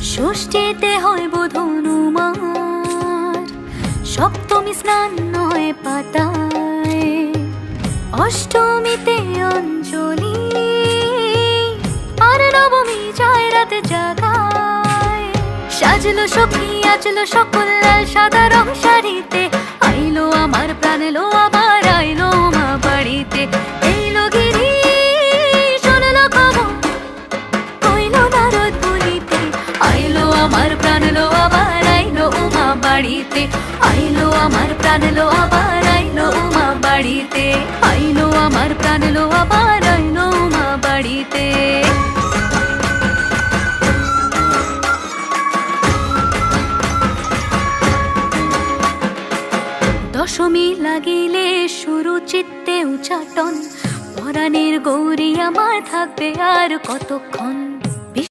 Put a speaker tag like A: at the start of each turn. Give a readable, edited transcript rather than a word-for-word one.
A: ষষ্ঠীতে হয় বোধনুমার, সপ্তমী স্নান নয় পাতায়, অষ্টমীতে অঞ্জলি, আর নবমী যায় রাত জাগায়। সাজলো সখী আজলো সকল লাল সাদা রং শাড়িতে, আইলো আমার প্রাণ এলো আবার আইলো মা বাড়িতে। এইলো গিরি শোনলো খবর কইলো নারদ বলিতে, আইলো আমার প্রাণ এলো আবার আইলো মা বাড়িতে। আইলো আমার প্রাণ এলো আবার আইলো মা বাড়িতে, আইলো আমার প্রাণ এলো আবার আইলো মা বাড়িতে। দশমী লাগিলে শুরু চিত্তে উচাটন, পরাণের গৌরী আমার থাকবে আর কতক্ষণ।